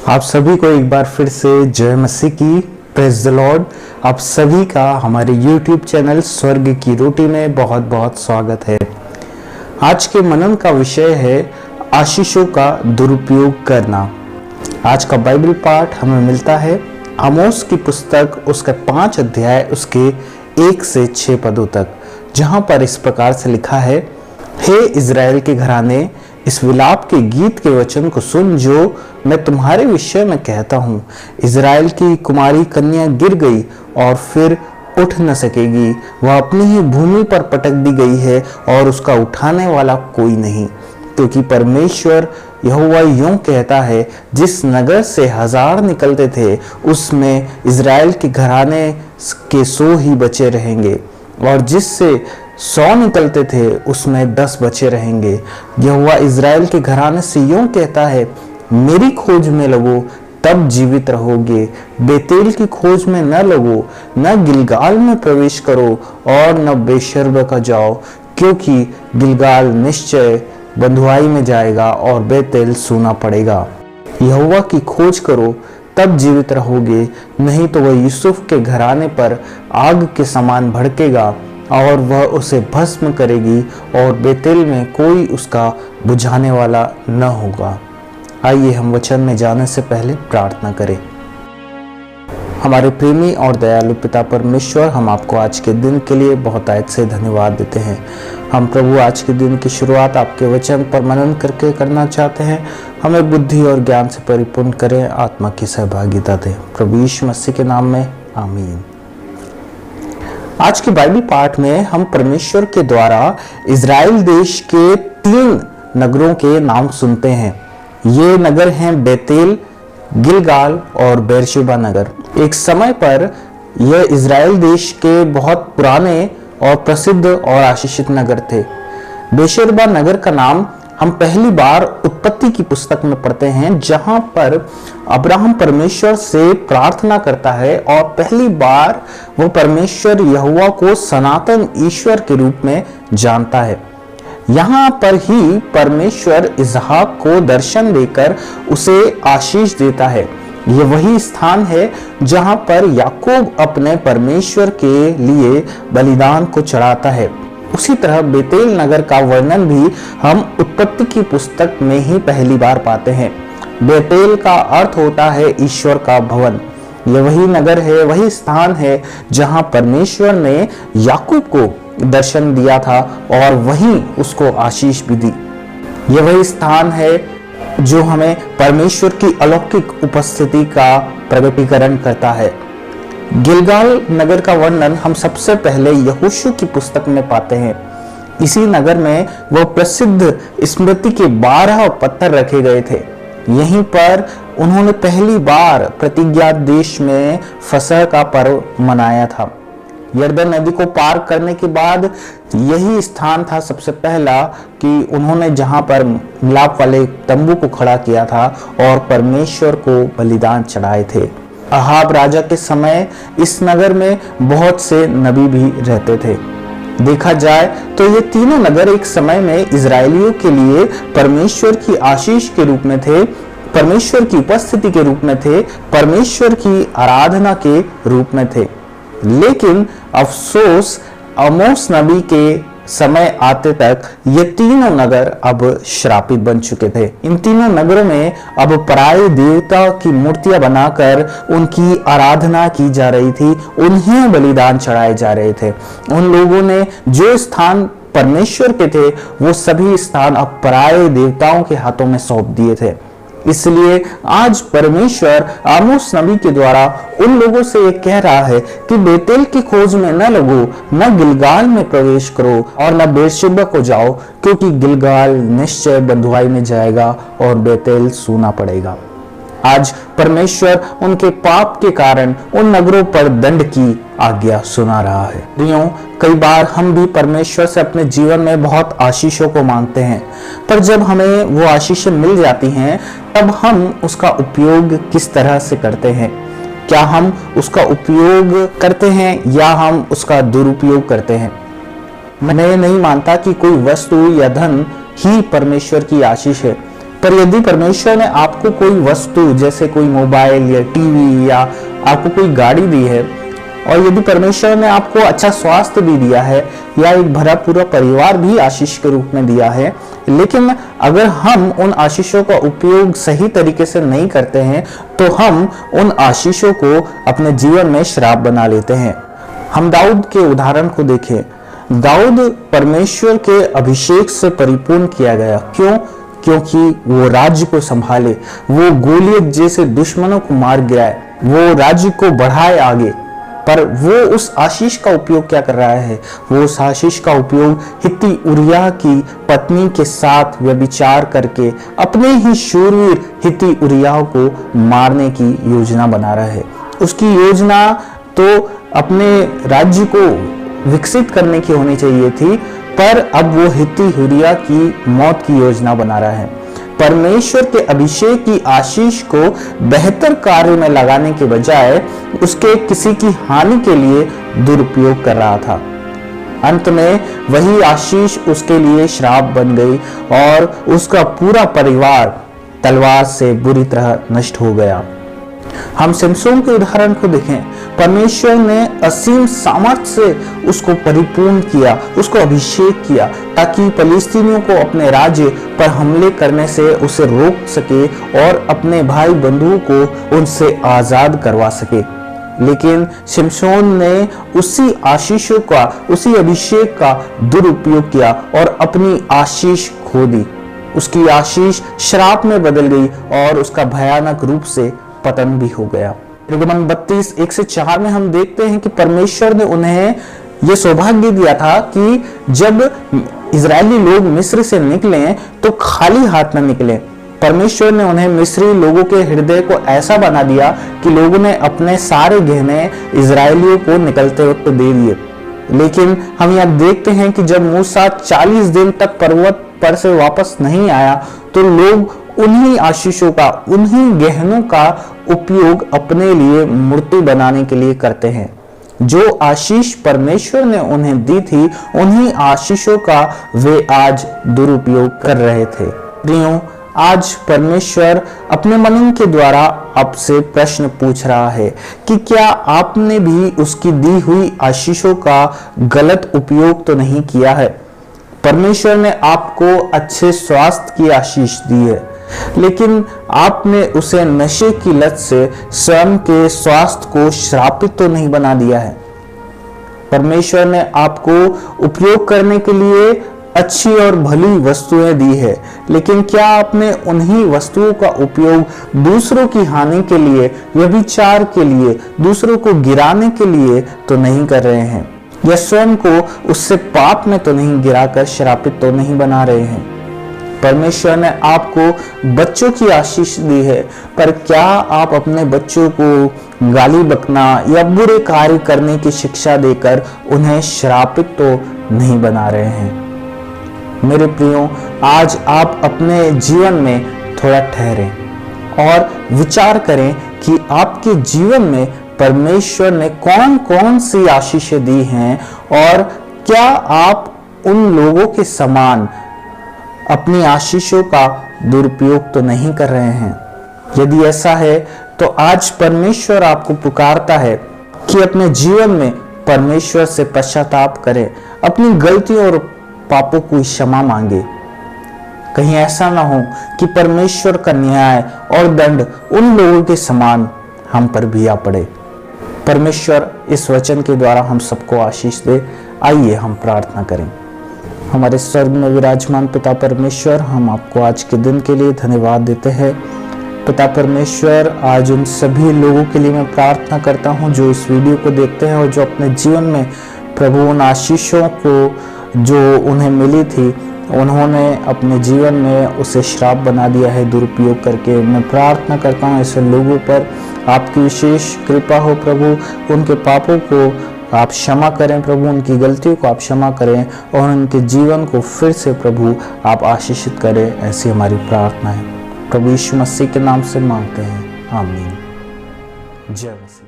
आप सभी को एक बार फिर से जय मसीह की, प्रेज द लॉर्ड। आप सभी का हमारे YouTube चैनल स्वर्ग की रोटी में बहुत बहुत स्वागत है। आज के मनन का विषय है आशीषों का दुरुपयोग करना। आज का बाइबल पाठ हमें मिलता है आमोस की पुस्तक, उसका 5 अध्याय, उसके 1 से 6 पदों तक, जहां पर इस प्रकार से लिखा है, हे इज़राइल के घराने, इस विलाप के गीत के वचन को सुन जो मैं तुम्हारे विषय में कहता हूँ। इज़राइल की कुमारी कन्या गिर गई और फिर उठ न सकेगी। वह अपनी ही भूमि पर पटक दी गई है और उसका उठाने वाला कोई नहीं, क्योंकि परमेश्वर यहोवा यूं कहता है, जिस नगर से 1000 निकलते थे उसमें इज़राइल के घराने के 100 ही बचे रहेंगे, और जिससे 100 निकलते थे उसमें 10 बचे रहेंगे। यहोवा इज़राइल के घराने से यूं कहता है, मेरी खोज में लगो तब जीवित रहोगे। बेतेल की खोज में न लगो, न गिलगाल में प्रवेश करो और न बेशर्बा का जाओ, क्योंकि गिलगाल निश्चय बंधुआई में जाएगा और बेतेल सूना पड़ेगा। यहोवा की खोज करो तब जीवित रहोगे, नहीं तो वह यूसुफ के घराने पर आग के समान भड़केगा और वह उसे भस्म करेगी, और बेतेल में कोई उसका बुझाने वाला न होगा। आइए हम वचन में जाने से पहले प्रार्थना करें। हमारे प्रेमी और दयालु पिता परमेश्वर, हम आपको आज के दिन के लिए बहुत आयत से धन्यवाद देते हैं। हम प्रभु आज के दिन की शुरुआत आपके वचन पर मनन करके करना चाहते हैं। हमें बुद्धि और ज्ञान से परिपूर्ण करें, आत्मा की सहभागिता दें। प्रभु यीशु मसीह के नाम में आमीन। आज के बाइबल पाठ में हम परमेश्वर के द्वारा इज़राइल देश के 3 नगरों के नाम सुनते हैं। ये नगर हैं बेतेल, गिलगाल और बेरशेबा नगर। एक समय पर यह इज़राइल देश के बहुत पुराने और प्रसिद्ध और आशीषित नगर थे। बेरशेबा नगर का नाम हम पहली बार उत्पत्ति की पुस्तक में पढ़ते हैं, जहां पर अब्राहम परमेश्वर से प्रार्थना करता है और पहली बार वो परमेश्वर यहोवा को सनातन ईश्वर के रूप में जानता है। यहाँ पर ही परमेश्वर इसहाक को दर्शन देकर उसे आशीष देता है। ये वही स्थान है जहाँ पर याकूब अपने परमेश्वर के लिए बलिदान को चढ़ाता है। उसी तरह बेतेल नगर का वर्णन भी हम उत्पत्ति की पुस्तक में ही पहली बार पाते हैं। बेतेल का अर्थ होता है ईश्वर का भवन। यह वही नगर है, वही स्थान है जहां परमेश्वर ने याकूब को दर्शन दिया था और वहीं उसको आशीष भी दी। यह वही स्थान है जो हमें परमेश्वर की अलौकिक उपस्थिति का प्रगटीकरण करता है। गिलगाल नगर का वर्णन हम सबसे पहले यहोशू की पुस्तक में पाते हैं। इसी नगर में वह प्रसिद्ध स्मृति के 12 पत्थर रखे गए थे। यहीं पर उन्होंने पहली बार प्रतिज्ञा देश में फसह का पर्व मनाया था। यरदन नदी को पार करने के बाद यही स्थान था सबसे पहला कि उन्होंने जहां पर मिलाप वाले तंबू को खड़ा किया था और परमेश्वर को बलिदान चढ़ाए थे। अहाब राजा के समय इस नगर में बहुत से नबी भी रहते थे। देखा जाए तो ये तीनों नगर एक समय में इजरायलियों के लिए परमेश्वर की आशीष के रूप में थे, परमेश्वर की उपस्थिति के रूप में थे, परमेश्वर की आराधना के रूप में थे। लेकिन अफसोस, आमोस नबी के समय आते तक ये तीनों नगर अब श्रापित बन चुके थे। इन तीनों नगरों में अब पराये देवता की मूर्तियां बनाकर उनकी आराधना की जा रही थी, उन्हें बलिदान चढ़ाए जा रहे थे। उन लोगों ने जो स्थान परमेश्वर के थे वो सभी स्थान अब पराये देवताओं के हाथों में सौंप दिए थे। इसलिए आज परमेश्वर आमोस नबी के द्वारा उन लोगों से ये कह रहा है कि बेतेल की खोज में न लगो, न गिलगाल में प्रवेश करो और न बेरशेबा को जाओ, क्योंकि गिलगाल निश्चय बंधुआई में जाएगा और बेतेल सूना पड़ेगा। आज परमेश्वर उनके पाप के कारण उन नगरों पर दंड की आज्ञा सुना रहा है। प्रियों, कई बार हम भी परमेश्वर से अपने जीवन में बहुत आशीषों को मांगते हैं, पर जब हमें वो आशीषें मिल जाती हैं तब हम उसका उपयोग किस तरह से करते हैं? क्या हम उसका उपयोग करते हैं या हम उसका दुरुपयोग करते हैं? मैं नहीं मानता कि कोई वस्तु या धन ही परमेश्वर की आशीष है। पर यदि परमेश्वर ने आपको कोई वस्तु जैसे कोई मोबाइल या टीवी या आपको कोई गाड़ी दी है, और यदि परमेश्वर ने आपको अच्छा स्वास्थ्य भी दिया है या एक भरा पूरा परिवार भी आशीष के रूप में दिया है, लेकिन अगर हम उन आशीषों का उपयोग सही तरीके से नहीं करते हैं तो हम उन आशीषों को अपने जीवन में श्राप बना लेते हैं। हम दाऊद के उदाहरण को देखें। दाऊद परमेश्वर के अभिषेक से परिपूर्ण किया गया। क्यों? क्योंकि वो राज्य को संभाले, वो गोलियत जैसे दुश्मनों को मार गिराए, वो राज्य को बढ़ाए आगे। पर वो उस आशीष का उपयोग क्या कर रहा है? वो उस आशीष का उपयोग हित्ती उरिय्याह की पत्नी के साथ व्यभिचार करके अपने ही शूरवीर हित्ती उरिय्याह को मारने की योजना बना रहा है। उसकी योजना तो अपने राज्य को विकसित करने की होनी चाहिए थी, पर अब वो हित्ती उरिय्याह की मौत की योजना बना रहा है। परमेश्वर के अभिषेक की आशीष को बेहतर कार्य में लगाने के बजाय उसके किसी की हानि के लिए दुरुपयोग कर रहा था। अंत में वही आशीष उसके लिए श्राप बन गई और उसका पूरा परिवार तलवार से बुरी तरह नष्ट हो गया। हम सिमसोन के उदाहरण को देखें। परमेश्वर ने असीम सामर्थ्य से उसको परिपूर्ण किया, उसको अभिषेक किया ताकि फिलिस्तीनियों को अपने राज्य पर हमले करने से उसे रोक सके और अपने भाई बंधुओं को उनसे आजाद करवा सके। लेकिन सिमसोन ने उसी आशीषों का, उसी अभिषेक का दुरुपयोग किया और अपनी आशीष खो दी। उसकी आशीष श्राप में बदल गई और उसका भयानक रूप से पतन भी हो गया। निर्गमन 32:1-4 में हम देखते हैं कि परमेश्वर ने उन्हें यह सौभाग्य दिया था कि जब इजरायली लोग मिस्र से निकले तो खाली हाथ न निकले। परमेश्वर ने उन्हें मिस्री लोगों के हृदय को ऐसा बना दिया कि लोगों ने अपने सारे गहने इजरायलियों को निकलते वक्त दे दिए। लेकिन हम यहाँ देखते हैं कि जब मूसा 40 दिन तक पर्वत पर से वापस नहीं आया तो लोग उन्हीं आशीषों का, उन्हीं गहनों का उपयोग अपने लिए मूर्ति बनाने के लिए करते हैं। जो आशीष परमेश्वर ने उन्हें दी थी, उन्हीं आशीषों का वे आज दुरुपयोग कर रहे थे। प्रियों, आज परमेश्वर अपने मनन के द्वारा आपसे प्रश्न पूछ रहा है कि क्या आपने भी उसकी दी हुई आशीषों का गलत उपयोग तो नहीं किया है? परमेश्वर ने आपको अच्छे स्वास्थ्य की आशीष दी है, लेकिन आपने उसे नशे की लत से स्वयं के स्वास्थ्य को श्रापित तो नहीं बना दिया है। परमेश्वर ने आपको उपयोग करने के लिए अच्छी और भली वस्तुएं दी है, लेकिन क्या आपने उन्हीं वस्तुओं का उपयोग दूसरों की हानि के लिए, व्यभिचार के लिए, दूसरों को गिराने के लिए तो नहीं कर रहे हैं, या स्वयं को उससे पाप में तो नहीं गिराकर श्रापित तो नहीं बना रहे हैं? परमेश्वर ने आपको बच्चों की आशीष दी है, पर क्या आप अपने बच्चों को गाली बकना या बुरे कार्य करने की शिक्षा देकर उन्हें श्रापित तो नहीं बना रहे हैं? मेरे प्रियो, आज आप अपने जीवन में थोड़ा ठहरें और विचार करें कि आपके जीवन में परमेश्वर ने कौन कौन सी आशीषें दी हैं और क्या आप उन लोगों के समान अपनी आशीषों का दुरुपयोग तो नहीं कर रहे हैं? यदि ऐसा है तो आज परमेश्वर आपको पुकारता है कि अपने जीवन में परमेश्वर से पश्चाताप करें, अपनी गलतियों और पापों की क्षमा मांगे। कहीं ऐसा ना हो कि परमेश्वर का न्याय और दंड उन लोगों के समान हम पर भी आ पड़े। परमेश्वर इस वचन के द्वारा हम सबको आशीष दे। आइए हम प्रार्थना करें। हमारे स्वर्ग में विराजमान पिता परमेश्वर, हम आपको आज के दिन के लिए धन्यवाद देते हैं। पिता परमेश्वर, आज उन सभी लोगों के लिए मैं प्रार्थना करता हूं जो इस वीडियो को देखते हैं और जो अपने जीवन में प्रभु उन आशीषों को जो उन्हें मिली थी, उन्होंने अपने जीवन में उसे श्राप बना दिया है दुरुपयोग करके। मैं प्रार्थना करता हूँ ऐसे लोगों पर आपकी विशेष कृपा हो प्रभु, उनके पापों को आप क्षमा करें प्रभु, उनकी गलतियों को आप क्षमा करें और उनके जीवन को फिर से प्रभु आप आशीषित करें। ऐसी हमारी प्रार्थना है प्रभु यीशु मसीह के नाम से मांगते हैं, आमीन। जय मसीह।